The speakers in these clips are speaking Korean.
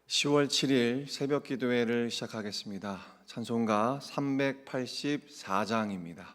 (10월 7일) 새벽 기도회를 시작하겠습니다. 찬송가 384장입니다.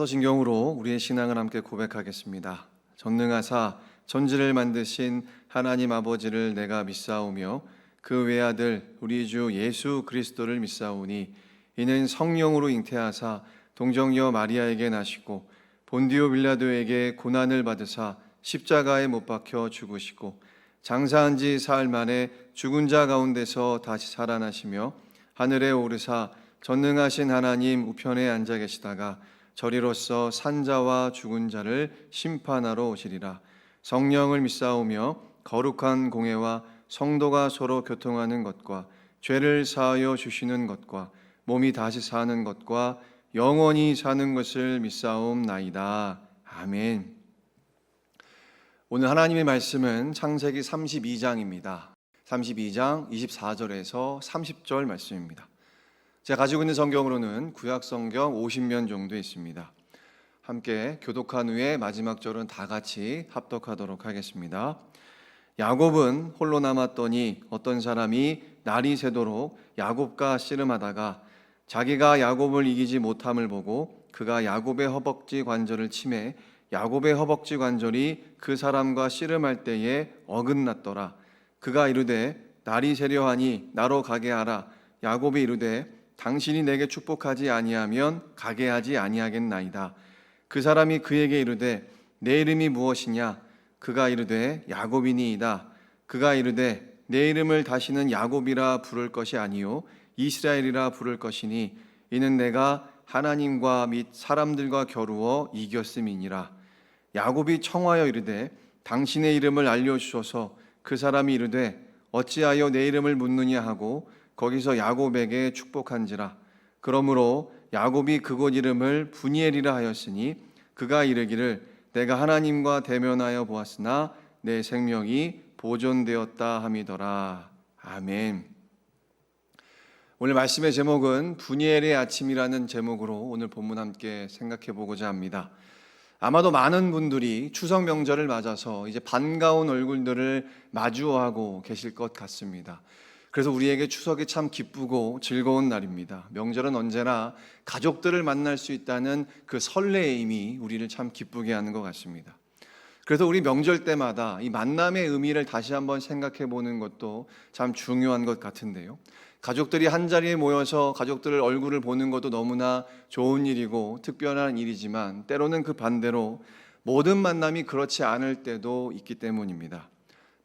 사도신경으로 우리의 신앙을 함께 고백하겠습니다. 전능하사 전지를 만드신 하나님 아버지를 내가 믿사오며 그 외아들 우리 주 예수 그리스도를 믿사오니 이는 성령으로 잉태하사 동정녀 마리아에게 나시고 본디오 빌라도에게 고난을 받으사 십자가에 못 박혀 죽으시고 장사한 지 사흘 만에 죽은 자 가운데서 다시 살아나시며 하늘에 오르사 전능하신 하나님 우편에 앉아 계시다가 저리로서 산자와 죽은 자를 심판하러 오시리라. 성령을 믿사오며 거룩한 공회와 성도가 서로 교통하는 것과 죄를 사하여 주시는 것과 몸이 다시 사는 것과 영원히 사는 것을 믿사옵나이다. 아멘. 오늘 하나님의 말씀은 창세기 32장입니다. 32장 24절에서 30절 말씀입니다. 제가 가지고 있는 성경으로는 구약 성경 50면 정도 있습니다. 함께 교독한 후에 마지막 절은 다 같이 합독하도록 하겠습니다. 야곱은 홀로 남았더니 어떤 사람이 날이 새도록 야곱과 씨름하다가 자기가 야곱을 이기지 못함을 보고 그가 야곱의 허벅지 관절을 치매 야곱의 허벅지 관절이 그 사람과 씨름할 때에 어긋났더라. 그가 이르되 날이 새려 하니 나로 가게 하라. 야곱이 이르되 당신이 내게 축복하지 아니하면 가게 하지 아니하겠나이다. 그 사람이 그에게 이르되 내 이름이 무엇이냐? 그가 이르되 야곱이니이다. 그가 이르되 내 이름을 다시는 야곱이라 부를 것이 아니요 이스라엘이라 부를 것이니 이는 내가 하나님과 및 사람들과 겨루어 이겼음이니라. 야곱이 청하여 이르되 당신의 이름을 알려주소서. 그 사람이 이르되 어찌하여 내 이름을 묻느냐 하고 거기서 야곱에게 축복한지라. 그러므로 야곱이 그곳 이름을 분이엘이라 하였으니 그가 이르기를 내가 하나님과 대면하여 보았으나 내 생명이 보존되었다 함이더라. 아멘. 오늘 말씀의 제목은 분이엘의 아침이라는 제목으로 오늘 본문 함께 생각해 보고자 합니다. 아마도 많은 분들이 추석 명절을 맞아서 이제 반가운 얼굴들을 마주하고 계실 것 같습니다. 그래서 우리에게 추석이 참 기쁘고 즐거운 날입니다. 명절은 언제나 가족들을 만날 수 있다는 그 설레임이 우리를 참 기쁘게 하는 것 같습니다. 그래서 우리 명절 때마다 이 만남의 의미를 다시 한번 생각해 보는 것도 참 중요한 것 같은데요. 가족들이 한자리에 모여서 가족들의 얼굴을 보는 것도 너무나 좋은 일이고 특별한 일이지만 때로는 그 반대로 모든 만남이 그렇지 않을 때도 있기 때문입니다.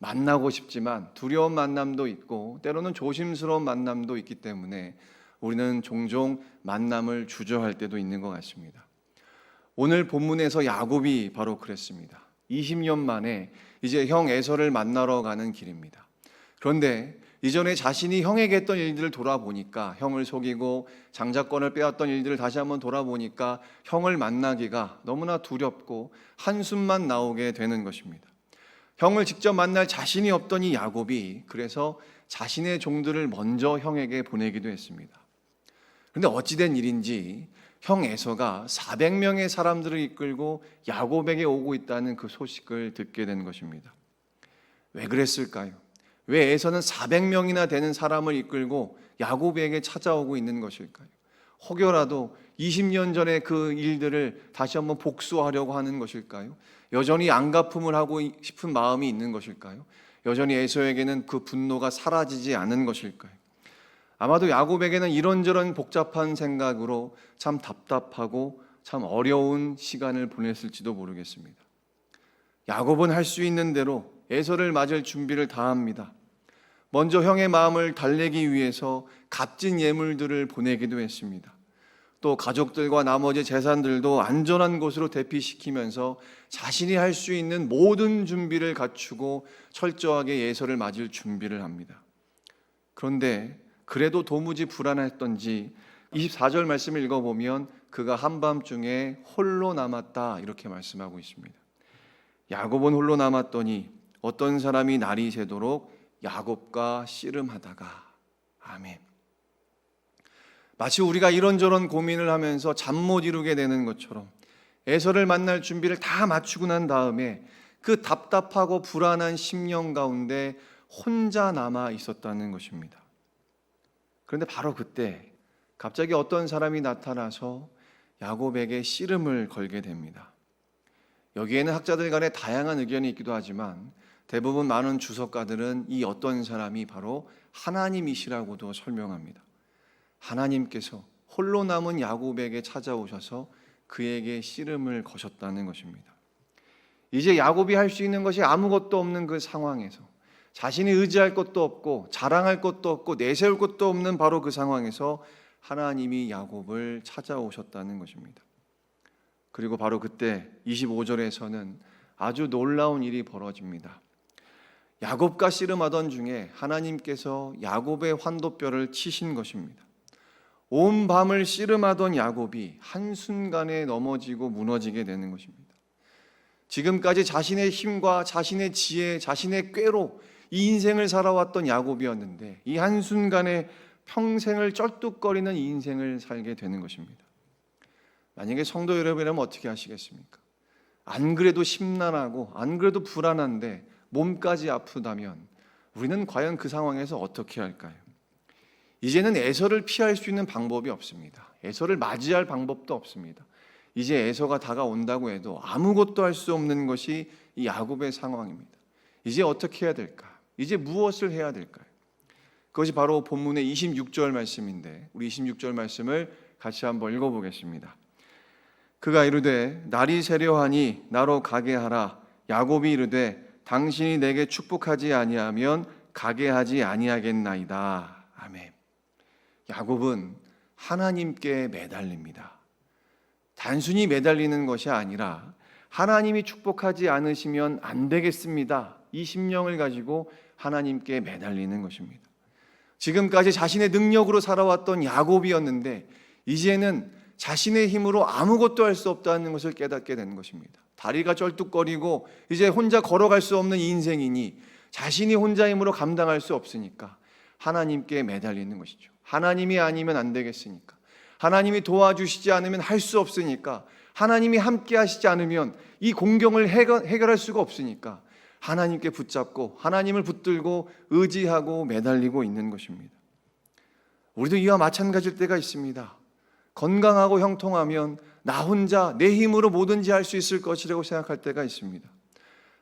만나고 싶지만 두려운 만남도 있고 때로는 조심스러운 만남도 있기 때문에 우리는 종종 만남을 주저할 때도 있는 것 같습니다. 오늘 본문에서 야곱이 바로 그랬습니다. 20년 만에 이제 형 에서를 만나러 가는 길입니다. 그런데 이전에 자신이 형에게 했던 일들을 돌아보니까, 형을 속이고 장자권을 빼앗던 일들을 다시 한번 돌아보니까 형을 만나기가 너무나 두렵고 한숨만 나오게 되는 것입니다. 형을 직접 만날 자신이 없던 이 야곱이 그래서 자신의 종들을 먼저 형에게 보내기도 했습니다. 그런데 어찌된 일인지 형 에서가 400명의 사람들을 이끌고 야곱에게 오고 있다는 그 소식을 듣게 된 것입니다. 왜 그랬을까요? 왜 에서는 400명이나 되는 사람을 이끌고 야곱에게 찾아오고 있는 것일까요? 혹여라도 20년 전의 그 일들을 다시 한번 복수하려고 하는 것일까요? 여전히 안갚음을 하고 싶은 마음이 있는 것일까요? 여전히 에서에게는 그 분노가 사라지지 않은 것일까요? 아마도 야곱에게는 이런저런 복잡한 생각으로 참 답답하고 참 어려운 시간을 보냈을지도 모르겠습니다. 야곱은 할 수 있는 대로 에서를 맞을 준비를 다 합니다. 먼저 형의 마음을 달래기 위해서 값진 예물들을 보내기도 했습니다. 또 가족들과 나머지 재산들도 안전한 곳으로 대피시키면서 자신이 할 수 있는 모든 준비를 갖추고 철저하게 에서를 맞을 준비를 합니다. 그런데 그래도 도무지 불안했던지 24절 말씀을 읽어보면 그가 한밤중에 홀로 남았다 이렇게 말씀하고 있습니다. 야곱은 홀로 남았더니 어떤 사람이 날이 새도록 야곱과 씨름하다가. 아멘. 마치 우리가 이런저런 고민을 하면서 잠 못 이루게 되는 것처럼 에서를 만날 준비를 다 맞추고 난 다음에 그 답답하고 불안한 심령 가운데 혼자 남아 있었다는 것입니다. 그런데 바로 그때 갑자기 어떤 사람이 나타나서 야곱에게 씨름을 걸게 됩니다. 여기에는 학자들 간에 다양한 의견이 있기도 하지만 대부분 많은 주석가들은 이 어떤 사람이 바로 하나님이시라고도 설명합니다. 하나님께서 홀로 남은 야곱에게 찾아오셔서 그에게 씨름을 거셨다는 것입니다. 이제 야곱이 할 수 있는 것이 아무것도 없는 그 상황에서, 자신이 의지할 것도 없고 자랑할 것도 없고 내세울 것도 없는 바로 그 상황에서 하나님이 야곱을 찾아오셨다는 것입니다. 그리고 바로 그때 25절에서는 아주 놀라운 일이 벌어집니다. 야곱과 씨름하던 중에 하나님께서 야곱의 환도뼈를 치신 것입니다. 온 밤을 씨름하던 야곱이 한순간에 넘어지고 무너지게 되는 것입니다. 지금까지 자신의 힘과 자신의 지혜, 자신의 꾀로 이 인생을 살아왔던 야곱이었는데 이 한순간에 평생을 쩔뚝거리는 이 인생을 살게 되는 것입니다. 만약에 성도 여러분이라면 어떻게 하시겠습니까? 안 그래도 심란하고 안 그래도 불안한데 몸까지 아프다면 우리는 과연 그 상황에서 어떻게 할까요? 이제는 에서를 피할 수 있는 방법이 없습니다. 에서를 맞이할 방법도 없습니다. 이제 에서가 다가온다고 해도 아무것도 할 수 없는 것이 이 야곱의 상황입니다. 이제 어떻게 해야 될까? 이제 무엇을 해야 될까요? 그것이 바로 본문의 26절 말씀인데 우리 26절 말씀을 같이 한번 읽어보겠습니다. 그가 이르되 날이 새려하니 나로 가게 하라. 야곱이 이르되 당신이 내게 축복하지 아니하면 가게 하지 아니하겠나이다. 아멘. 야곱은 하나님께 매달립니다. 단순히 매달리는 것이 아니라 하나님이 축복하지 않으시면 안 되겠습니다. 이 심령을 가지고 하나님께 매달리는 것입니다. 지금까지 자신의 능력으로 살아왔던 야곱이었는데 이제는 자신의 힘으로 아무것도 할 수 없다는 것을 깨닫게 되는 것입니다. 다리가 쩔뚝거리고 이제 혼자 걸어갈 수 없는 이 인생이니 자신이 혼자 힘으로 감당할 수 없으니까 하나님께 매달리는 것이죠. 하나님이 아니면 안 되겠으니까, 하나님이 도와주시지 않으면 할 수 없으니까, 하나님이 함께 하시지 않으면 이 공경을 해결할 수가 없으니까 하나님께 붙잡고 하나님을 붙들고 의지하고 매달리고 있는 것입니다. 우리도 이와 마찬가지일 때가 있습니다. 건강하고 형통하면 나 혼자 내 힘으로 뭐든지 할 수 있을 것이라고 생각할 때가 있습니다.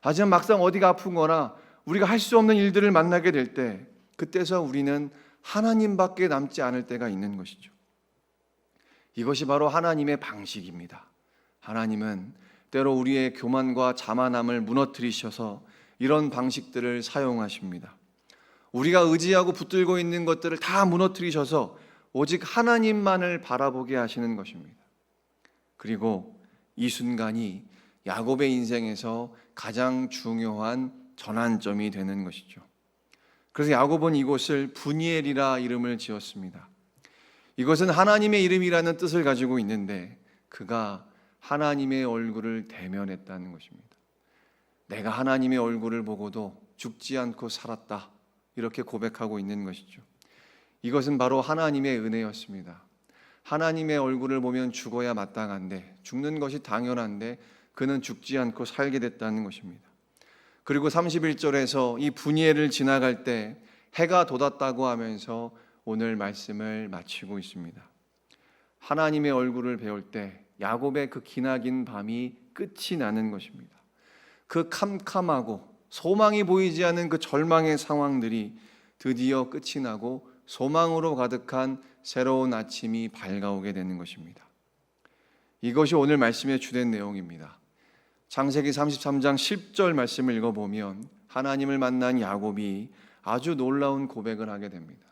하지만 막상 어디가 아프거나 우리가 할 수 없는 일들을 만나게 될 때, 그때서 우리는 하나님밖에 남지 않을 때가 있는 것이죠. 이것이 바로 하나님의 방식입니다. 하나님은 때로 우리의 교만과 자만함을 무너뜨리셔서 이런 방식들을 사용하십니다. 우리가 의지하고 붙들고 있는 것들을 다 무너뜨리셔서 오직 하나님만을 바라보게 하시는 것입니다. 그리고 이 순간이 야곱의 인생에서 가장 중요한 전환점이 되는 것이죠. 그래서 야곱은 이곳을 브니엘이라 이름을 지었습니다. 이것은 하나님의 이름이라는 뜻을 가지고 있는데, 그가 하나님의 얼굴을 대면했다는 것입니다. 내가 하나님의 얼굴을 보고도 죽지 않고 살았다, 이렇게 고백하고 있는 것이죠. 이것은 바로 하나님의 은혜였습니다. 하나님의 얼굴을 보면 죽어야 마땅한데, 죽는 것이 당연한데 그는 죽지 않고 살게 됐다는 것입니다. 그리고 31절에서 이 브니엘을 지나갈 때 해가 돋았다고 하면서 오늘 말씀을 마치고 있습니다. 하나님의 얼굴을 배울 때 야곱의 그 기나긴 밤이 끝이 나는 것입니다. 그 캄캄하고 소망이 보이지 않는 그 절망의 상황들이 드디어 끝이 나고 소망으로 가득한 새로운 아침이 밝아오게 되는 것입니다. 이것이 오늘 말씀의 주된 내용입니다. 창세기 33장 10절 말씀을 읽어보면 하나님을 만난 야곱이 아주 놀라운 고백을 하게 됩니다.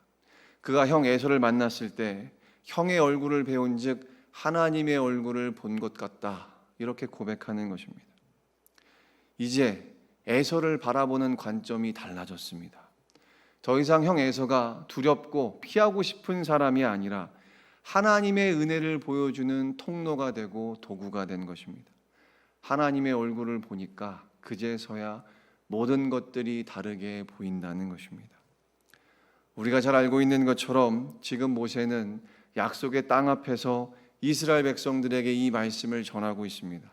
그가 형 에서를 만났을 때 형의 얼굴을 배운 즉 하나님의 얼굴을 본 것 같다, 이렇게 고백하는 것입니다. 이제 에서를 바라보는 관점이 달라졌습니다. 더 이상 형 에서가 두렵고 피하고 싶은 사람이 아니라 하나님의 은혜를 보여주는 통로가 되고 도구가 된 것입니다. 하나님의 얼굴을 보니까 그제서야 모든 것들이 다르게 보인다는 것입니다. 우리가 잘 알고 있는 것처럼 지금 모세는 약속의 땅 앞에서 이스라엘 백성들에게 이 말씀을 전하고 있습니다.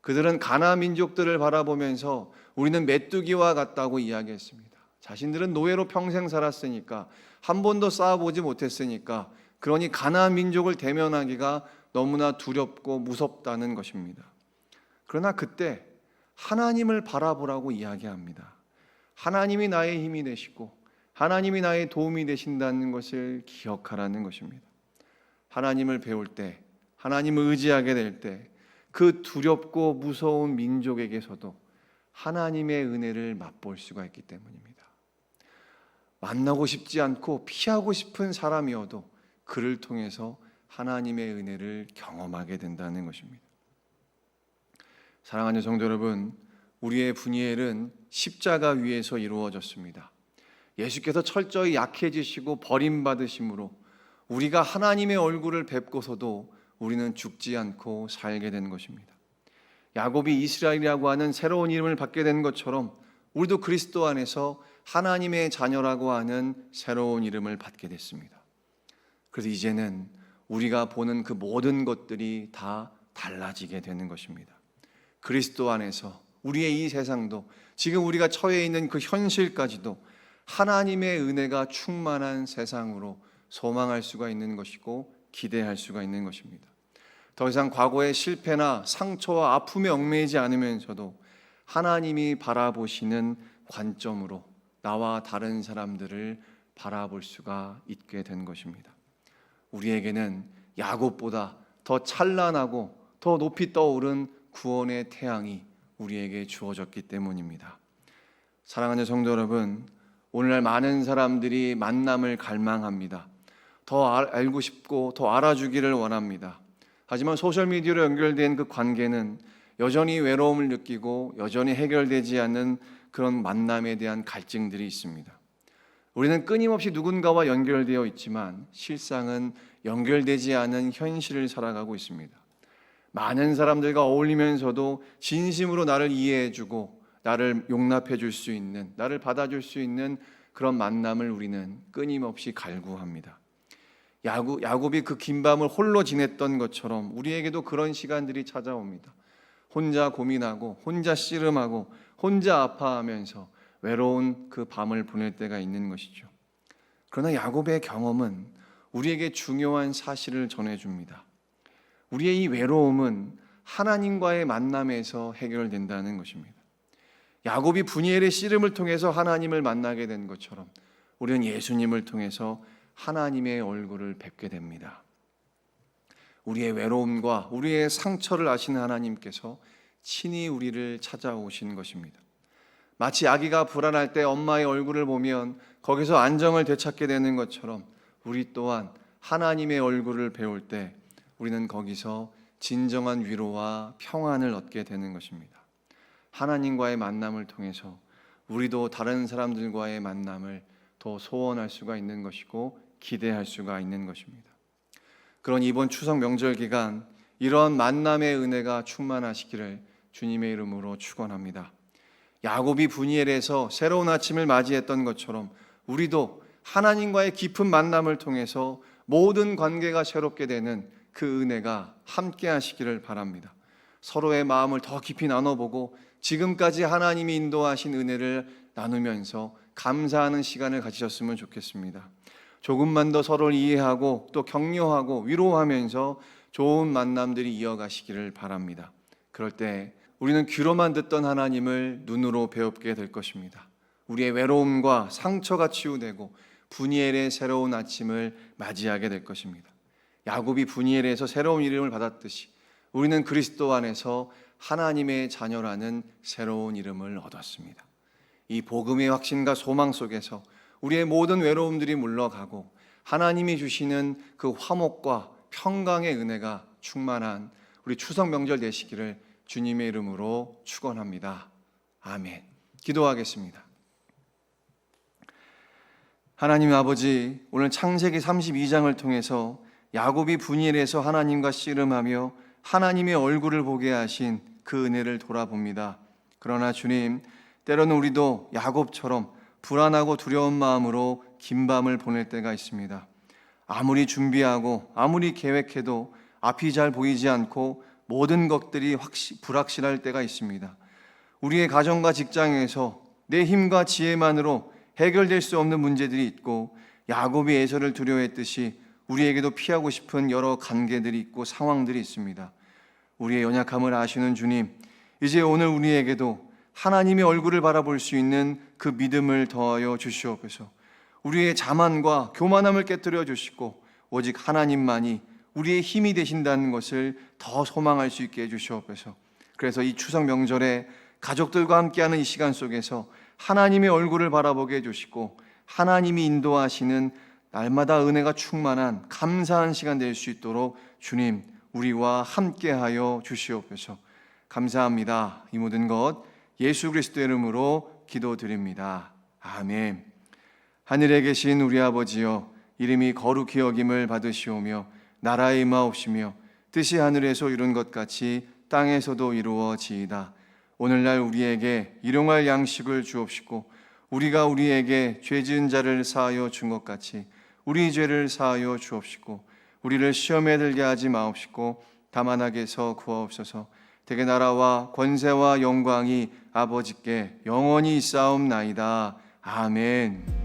그들은 가나안 민족들을 바라보면서 우리는 메뚜기와 같다고 이야기했습니다. 자신들은 노예로 평생 살았으니까, 한 번도 싸워보지 못했으니까, 그러니 가나안 민족을 대면하기가 너무나 두렵고 무섭다는 것입니다. 그러나 그때 하나님을 바라보라고 이야기합니다. 하나님이 나의 힘이 되시고 하나님이 나의 도움이 되신다는 것을 기억하라는 것입니다. 하나님을 배울 때, 하나님을 의지하게 될 때 그 두렵고 무서운 민족에게서도 하나님의 은혜를 맛볼 수가 있기 때문입니다. 만나고 싶지 않고 피하고 싶은 사람이어도 그를 통해서 하나님의 은혜를 경험하게 된다는 것입니다. 사랑하는 성도 여러분, 우리의 브니엘은 십자가 위에서 이루어졌습니다. 예수께서 철저히 약해지시고 버림받으심으로 우리가 하나님의 얼굴을 뵙고서도 우리는 죽지 않고 살게 된 것입니다. 야곱이 이스라엘이라고 하는 새로운 이름을 받게 된 것처럼 우리도 그리스도 안에서 하나님의 자녀라고 하는 새로운 이름을 받게 됐습니다. 그래서 이제는 우리가 보는 그 모든 것들이 다 달라지게 되는 것입니다. 그리스도 안에서 우리의 이 세상도, 지금 우리가 처해 있는 그 현실까지도 하나님의 은혜가 충만한 세상으로 소망할 수가 있는 것이고 기대할 수가 있는 것입니다. 더 이상 과거의 실패나 상처와 아픔에 얽매이지 않으면서도 하나님이 바라보시는 관점으로 나와 다른 사람들을 바라볼 수가 있게 된 것입니다. 우리에게는 야곱보다 더 찬란하고 더 높이 떠오른 구원의 태양이 우리에게 주어졌기 때문입니다. 사랑하는 성도 여러분, 오늘날 많은 사람들이 만남을 갈망합니다. 더 알고 싶고 더 알아주기를 원합니다. 하지만 소셜미디어로 연결된 그 관계는 여전히 외로움을 느끼고 여전히 해결되지 않는 그런 만남에 대한 갈증들이 있습니다. 우리는 끊임없이 누군가와 연결되어 있지만 실상은 연결되지 않은 현실을 살아가고 있습니다. 많은 사람들과 어울리면서도 진심으로 나를 이해해주고 나를 용납해줄 수 있는, 나를 받아줄 수 있는 그런 만남을 우리는 끊임없이 갈구합니다. 야곱이 그 긴 밤을 홀로 지냈던 것처럼 우리에게도 그런 시간들이 찾아옵니다. 혼자 고민하고 혼자 씨름하고 혼자 아파하면서 외로운 그 밤을 보낼 때가 있는 것이죠. 그러나 야곱의 경험은 우리에게 중요한 사실을 전해줍니다. 우리의 이 외로움은 하나님과의 만남에서 해결된다는 것입니다. 야곱이 분이엘의 씨름을 통해서 하나님을 만나게 된 것처럼 우리는 예수님을 통해서 하나님의 얼굴을 뵙게 됩니다. 우리의 외로움과 우리의 상처를 아시는 하나님께서 친히 우리를 찾아오신 것입니다. 마치 아기가 불안할 때 엄마의 얼굴을 보면 거기서 안정을 되찾게 되는 것처럼 우리 또한 하나님의 얼굴을 배울 때 우리는 거기서 진정한 위로와 평안을 얻게 되는 것입니다. 하나님과의 만남을 통해서 우리도 다른 사람들과의 만남을 더 소원할 수가 있는 것이고 기대할 수가 있는 것입니다. 그런 이번 추석 명절 기간 이런 만남의 은혜가 충만하시기를 주님의 이름으로 축원합니다. 야곱이 분이엘에서 새로운 아침을 맞이했던 것처럼 우리도 하나님과의 깊은 만남을 통해서 모든 관계가 새롭게 되는 그 은혜가 함께 하시기를 바랍니다. 서로의 마음을 더 깊이 나눠보고 지금까지 하나님이 인도하신 은혜를 나누면서 감사하는 시간을 가지셨으면 좋겠습니다. 조금만 더 서로를 이해하고 또 격려하고 위로하면서 좋은 만남들이 이어가시기를 바랍니다. 그럴 때 우리는 귀로만 듣던 하나님을 눈으로 배우게 될 것입니다. 우리의 외로움과 상처가 치유되고 분이엘의 새로운 아침을 맞이하게 될 것입니다. 야곱이 분이엘에서 새로운 이름을 받았듯이 우리는 그리스도 안에서 하나님의 자녀라는 새로운 이름을 얻었습니다. 이 복음의 확신과 소망 속에서 우리의 모든 외로움들이 물러가고 하나님이 주시는 그 화목과 평강의 은혜가 충만한 우리 추석 명절 되시기를 주님의 이름으로 축원합니다. 아멘. 기도하겠습니다. 하나님 아버지, 오늘 창세기 32장을 통해서 야곱이 분이엘에서 하나님과 씨름하며 하나님의 얼굴을 보게 하신 그 은혜를 돌아봅니다. 그러나 주님, 때로는 우리도 야곱처럼 불안하고 두려운 마음으로 긴 밤을 보낼 때가 있습니다. 아무리 준비하고 아무리 계획해도 앞이 잘 보이지 않고 모든 것들이 불확실할 때가 있습니다. 우리의 가정과 직장에서 내 힘과 지혜만으로 해결될 수 없는 문제들이 있고 야곱이 에서를 두려워했듯이 우리에게도 피하고 싶은 여러 관계들이 있고 상황들이 있습니다. 우리의 연약함을 아시는 주님, 이제 오늘 우리에게도 하나님의 얼굴을 바라볼 수 있는 그 믿음을 더하여 주시옵소서. 우리의 자만과 교만함을 깨뜨려 주시고 오직 하나님만이 우리의 힘이 되신다는 것을 더 소망할 수 있게 해주시옵소서. 그래서 이 추석 명절에 가족들과 함께하는 이 시간 속에서 하나님의 얼굴을 바라보게 해주시고 하나님이 인도하시는 날마다 은혜가 충만한 감사한 시간 될 수 있도록 주님 우리와 함께하여 주시옵소서. 감사합니다. 이 모든 것 예수 그리스도의 이름으로 기도드립니다. 아멘. 하늘에 계신 우리 아버지여, 이름이 거룩히 여김을 받으시오며 나라에 임하옵시며 뜻이 하늘에서 이룬 것 같이 땅에서도 이루어지이다. 오늘날 우리에게 일용할 양식을 주옵시고 우리가 우리에게 죄 지은 자를 사하여 준 것 같이 우리 죄를 사하여 주옵시고 우리를 시험에 들게 하지 마옵시고 다만 악에서 구하옵소서. 대개 나라와 권세와 영광이 아버지께 영원히 있사옵나이다. 아멘.